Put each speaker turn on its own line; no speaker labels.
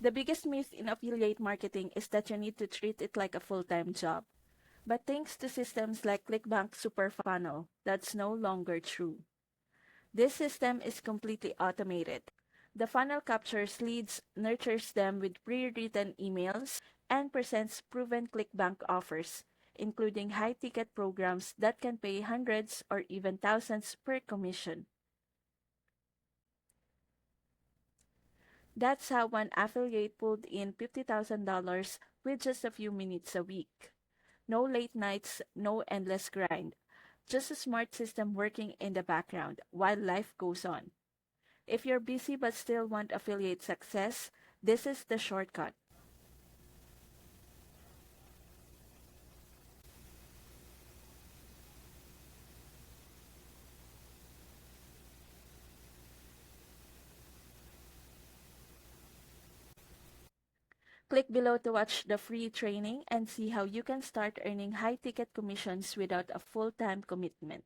The biggest myth in affiliate marketing is that you need to treat it like a full-time job. But thanks to systems like ClickBank SuperFunnel, that's no longer true. This system is completely automated. The funnel captures leads, nurtures them with pre-written emails, and presents proven ClickBank offers, including high-ticket programs that can pay hundreds or even thousands per commission. That's how one affiliate pulled in $50,000 with just a few minutes a week. No late nights, no endless grind. Just a smart system working in the background while life goes on. If you're busy but still want affiliate success, this is the shortcut. Click below to watch the free training and see how you can start earning high ticket commissions without a full time commitment.